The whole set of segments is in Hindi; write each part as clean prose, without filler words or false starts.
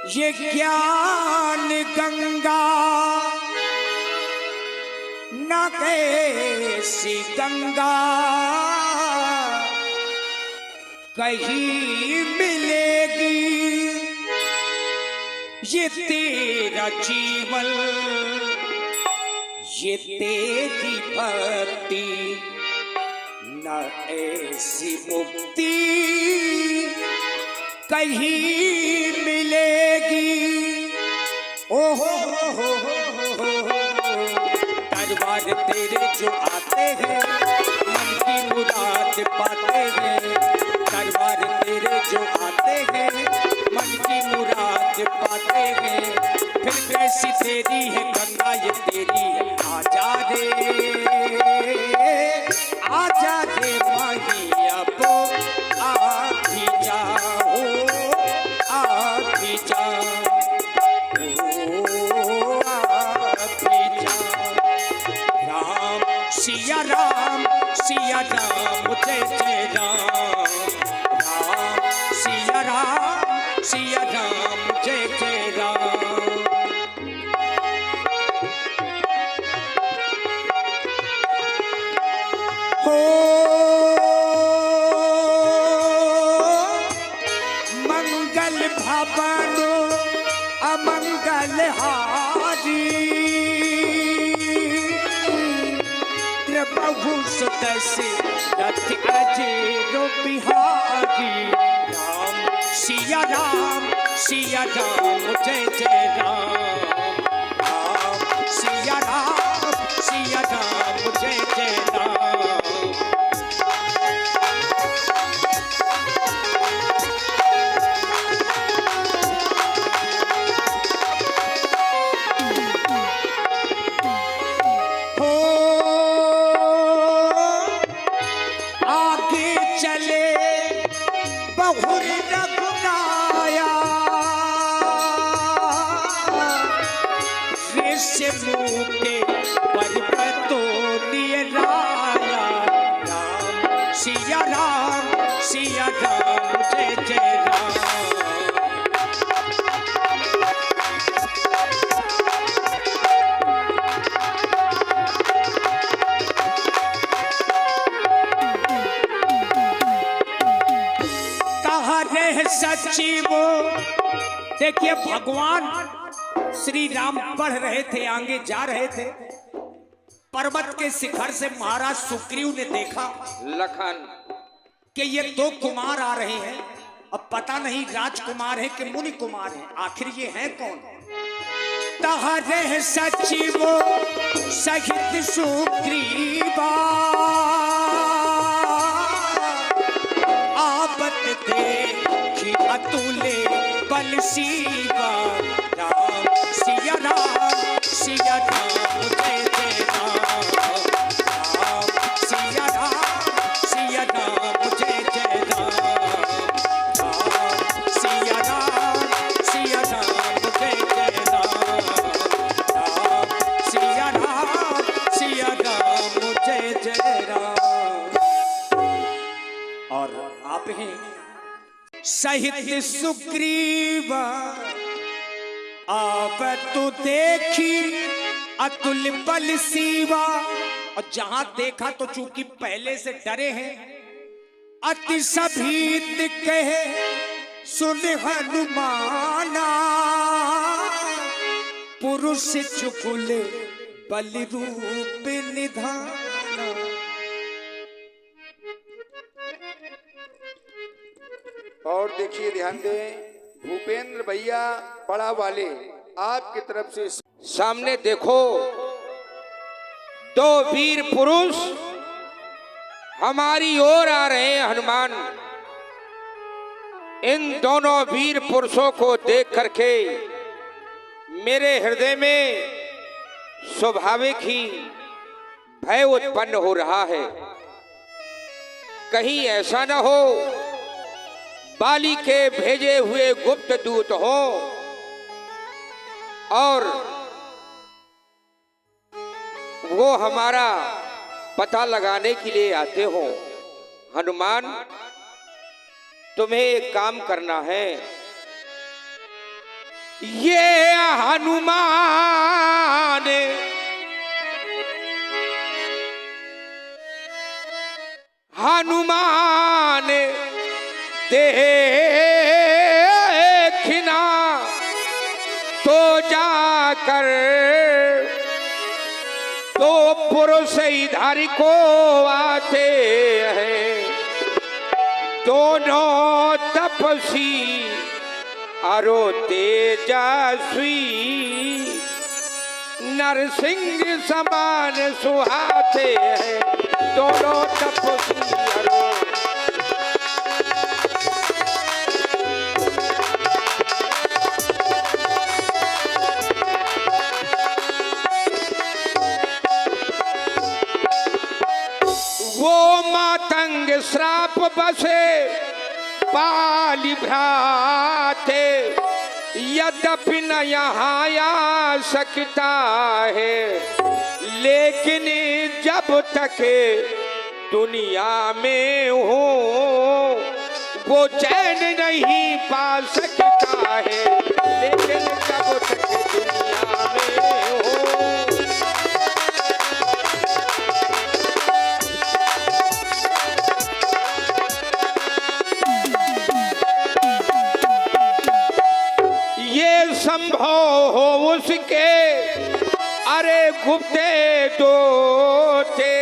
ये ज्ञान गंगा न कैसी गंगा कहीं मिलेगी। ये तेरा जीवन, ये तेरी भक्ति, न ऐसी मुक्ति कहीं मिलेगी। ओहो दरबार तेरे जो आते हैं मन की मुराद पाते हैं। दरबार तेरे जो आते हैं मन की मुराद पाते हैं। फिर कैसी तेरी है गंगा ये तेरी है। आजा रे माही अब आ भी जाओ, आ भी जाओ, सिया राम जय जय राम। राम सिया राम जय जय राम। हो मंगल भवन अमंगल हारी, प्रभु सदस्य रथ अजेरो बिहारी। राम सिया राम जय जय राम। राम सिया राम जय जय राम। सिया राम जय जय राम। कहा रहे सच्ची वो। देखिए भगवान श्री राम बढ़ रहे थे, आगे जा रहे थे। पर्वत के शिखर से महाराज सुग्रीव ने देखा लखन कि ये दो कुमार आ रहे हैं। अब पता नहीं राजकुमार है कि मुनि कुमार है, आखिर ये हैं कौन। तहरे सच्ची वो सहित सुग्रीवा, आपत देखी अतुले बल सीवा। राम सिया राम जय जय राम। राम सिया राम जय जय राम। राम सिया राम जय जय राम। राम सिया राम जय जय राम। और आप हैं सहित सुग्रीव, आवत देखी अतुल बल सीवा। और जहां देखा तो चूंकि पहले से डरे हैं, अति सभीत कहे सुन हनुमाना। पुरुष चुकुल बल रूप निधाना। और देखिए ध्यान दें, भूपेंद्र भैया बड़ा वाले आपकी तरफ से सामने देखो, दो वीर पुरुष हमारी ओर आ रहे हैं। हनुमान इन दोनों वीर पुरुषों को देख करके मेरे हृदय में स्वाभाविक ही भय उत्पन्न हो रहा है। कहीं ऐसा न हो बाली के भेजे हुए गुप्त दूत हो और वो हमारा पता लगाने के लिए आते हो। हनुमान तुम्हें एक काम करना है, ये हनुमान हनुमान देखना तो जाकर तो पुरुष इधर को आते हैं, दोनों तपसी अरो तेजस्वी नरसिंह समान सुहाते हैं, दोनों तपसी अरो। वो मातंग श्राप बसे पाली भ्राते, यद्यपि न यहाँ आ सकता है, लेकिन जब तक दुनिया में हो वो चैन नहीं पा सकता है, लेकिन जब तक दुनिया में हो। संभव हो उसके अरे गुप्ते दो थे,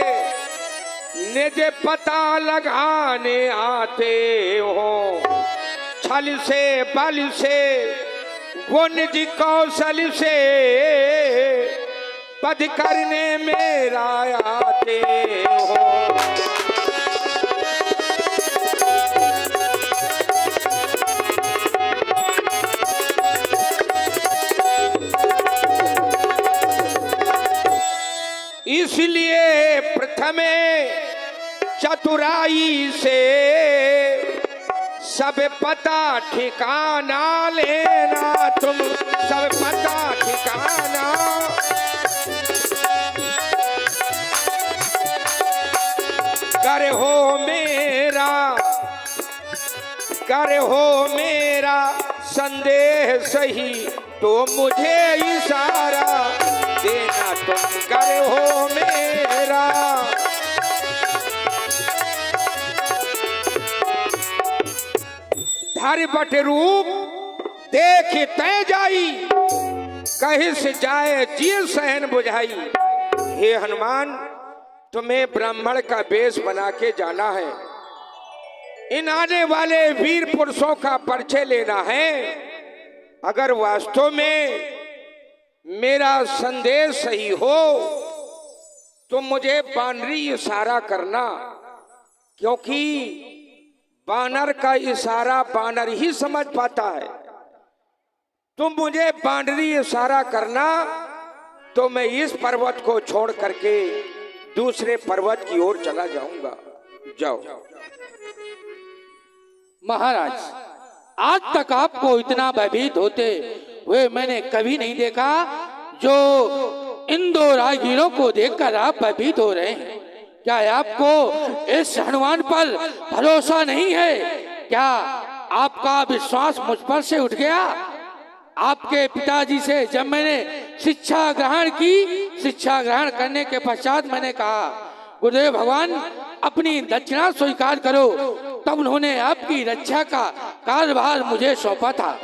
निज पता लगाने आते हो, छल से बल से वो निज कौशल से पद करने मेरा आते हो। इसलिए प्रथमे चतुराई से सब पता ठिकाना लेना, तुम सब पता ठिकाना। कर हो मेरा संदेह सही, तो मुझे इशारा देना, तुम कर हो मेरा। धर बट रूप देख तय जाई, कहीं से जाए जीव सहन बुझाई। हे हनुमान, तुम्हें ब्राह्मण का वेश बना के जाना है, इन आने वाले वीर पुरुषों का परिचय लेना है। अगर वास्तव में मेरा संदेश सही हो तो मुझे बानरी इशारा करना, क्योंकि बानर का इशारा बानर ही समझ पाता है। तुम मुझे बानरी इशारा करना तो मैं इस पर्वत को छोड़ करके दूसरे पर्वत की ओर चला जाऊंगा। जाओ। महाराज, आज तक आपको इतना भयभीत होते हुए मैंने कभी नहीं देखा जो इन दो राहगीरों को देखकर आप भयभीत हो रहे हैं। क्या आपको इस हनुमान पर भरोसा नहीं है? क्या आपका विश्वास मुझ पर से उठ गया? आपके पिताजी से जब मैंने शिक्षा ग्रहण की, शिक्षा ग्रहण करने के पश्चात मैंने कहा गुरुदेव भगवान अपनी दक्षिणा स्वीकार करो, तब उन्होंने आपकी रक्षा का कार्यभार मुझे सौंपा था।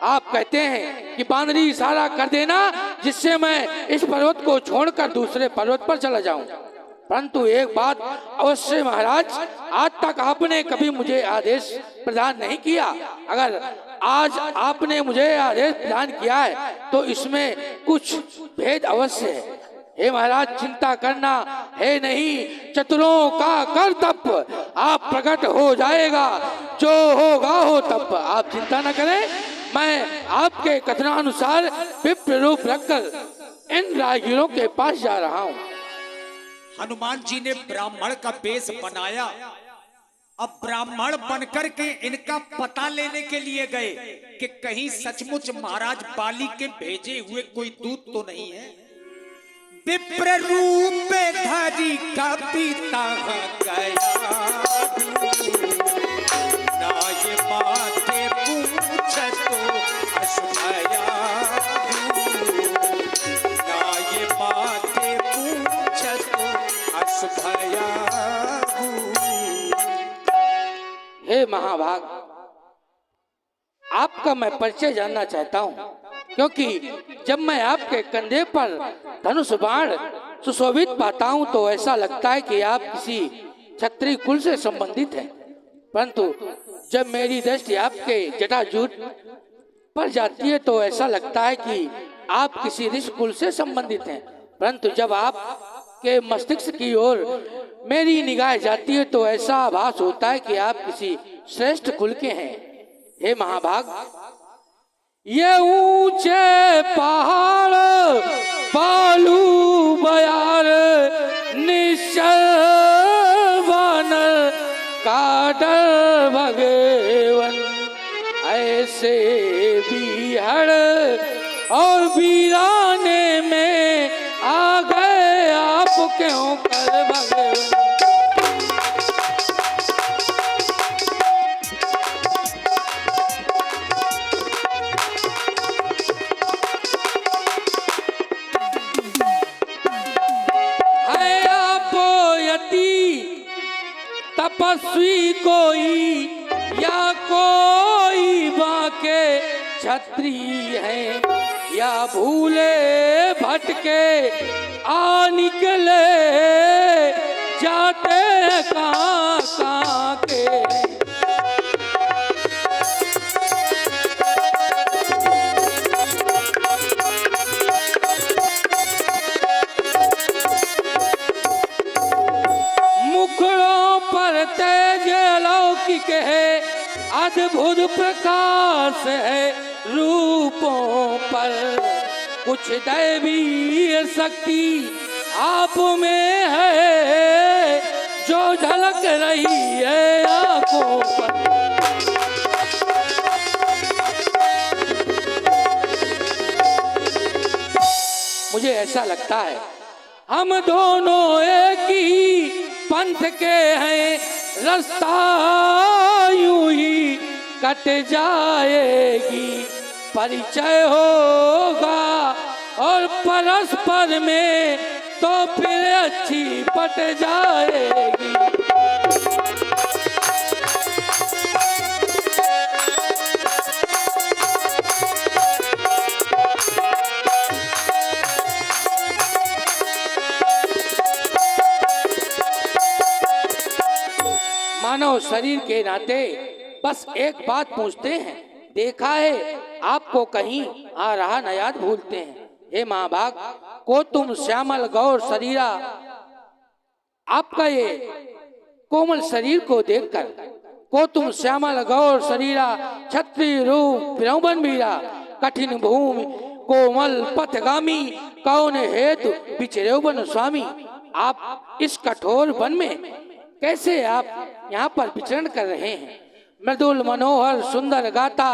आप कहते हैं कि बानरी इशारा कर देना जिससे मैं इस पर्वत को छोड़कर दूसरे पर्वत पर चला जाऊं। परंतु एक बात अवश्य महाराज, आज तक आपने कभी मुझे आदेश प्रदान नहीं किया। अगर आज आपने मुझे आदेश प्रदान किया है तो इसमें कुछ भेद अवश्य है। हे महाराज, चिंता करना है नहीं, चतुरों का कर्तव्य आप प्रकट हो जाएगा, जो होगा हो तब। आप चिंता न करें, मैं आपके कथनानुसार विप्र रूप रखकर इन राहगीरों के पास जा रहा हूँ। हनुमान जी ने ब्राह्मण का वेश बनाया। अब ब्राह्मण बनकर के इनका पता लेने के लिए गए कि कहीं सचमुच महाराज बाली के भेजे हुए कोई दूत तो नहीं है। विप्र रूप धारी का पीता गया, ना ये माथे पूछ तो अशुभया। महाभाग, आपका मैं परिचय जानना चाहता हूँ, क्योंकि जब मैं आपके कंधे पर धनुष बाण सुशोभित पाता हूँ तो ऐसा लगता है कि आप किसी क्षत्रिय कुल से संबंधित हैं, परंतु जब मेरी दृष्टि आपके जटाजूट पर जाती है तो ऐसा लगता है कि आप किसी ऋषि कुल से संबंधित हैं, परंतु जब आप के मस्तिष्क की ओर मेरी निगाह जाती है तो ऐसा आभास होता है कि आप किसी श्रेष्ठ कुल के हैं। हे महाभाग, ये ऊंचे पहाड़ बालू बयार निश्चल वानर का डर भगवन, ऐसे बीहड़ और वीराने में आ गए आप क्यों कर भगवन। तपस्वी कोई या कोई बाके क्षत्रिय है, या भूले भटके आ निकले जाते कहाँ के। तेज लौकिक है, अद्भुत प्रकाश है रूपों पर, कुछ दैवी शक्ति आप में है जो झलक रही है आंखों पर। मुझे ऐसा लगता है हम दोनों एक ही पंथ के हैं, रास्ता यूं ही कट जाएगी, परिचय होगा और परस्पर में तो फिर अच्छी पट जाएगी। मानव शरीर के नाते बस एक बात पूछते हैं, देखा है आपको कहीं आ रहा न याद भूलते हैं। हे महाभाग, को तुम श्यामल गौर शरीरा, आपका ये कोमल शरीर को देखकर, को तुम श्यामल गौर शरीरा क्षत्रिय रूप फिरौवन वीरा, कठिन भूमि कोमल पथगामी, कौन हेतु बिचरे बन स्वामी। आप इस कठोर वन में कैसे आप यहाँ पर विचरण कर रहे हैं। मृदुल मनोहर सुंदर गाता,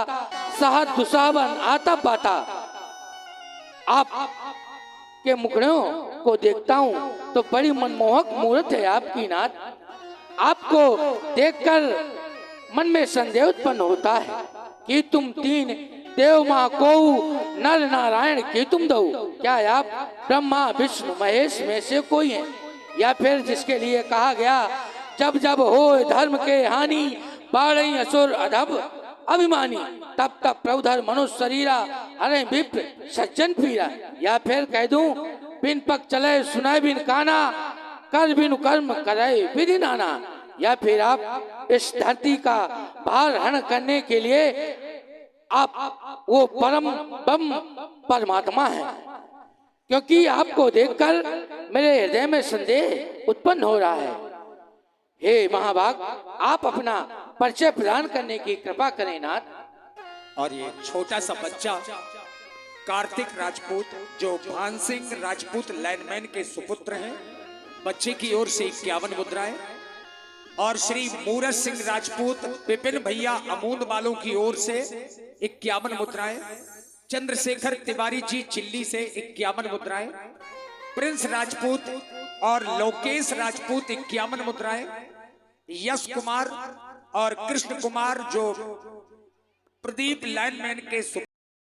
सहज दुसावन आता पाता, आप के मुखड़ों को देखता हूँ तो बड़ी मनमोहक मूर्त है आपकी नाथ। आपको देखकर मन में संदेह उत्पन्न होता है कि तुम तीन देव माँ को नर नारायण की तुम दो, क्या आप ब्रह्मा विष्णु महेश में से कोई हैं, या फिर जिसके लिए कहा गया जब जब हो धर्म के हानि, बाढ़ई असुर अधब अभिमानी, तब तब प्रभुधर मनुष्य शरीरा, हरे विप्र सज्जन पीरा। या फिर कह दूं बिन पक चले सुनाए बिन काना, कर बिन कर्म करे विधि नाना। या फिर आप इस धरती का भार हरण करने के लिए आप वो परम बम परमात्मा है, क्योंकि आपको देखकर मेरे हृदय में संदेह उत्पन्न हो रहा है। हे महाभाग, आप अपना परिचय प्रदान करने की कृपा करें नाथ। और ये छोटा सा बच्चा कार्तिक राजपूत, जो भान सिंह राजपूत लैंडमैन के सुपुत्र हैं, बच्चे की ओर से 51 मुद्राएं, और श्री मूरत सिंह राजपूत विपिन भैया अमूद वालों की ओर से 51 मुद्राएं, चंद्रशेखर तिवारी जी चिल्ली से 51 मुद्राएं, प्रिंस राजपूत और लोकेश राजपूत 51 मुद्राएं, यश कुमार और कृष्ण कुमार जो प्रदीप लाइनमैन के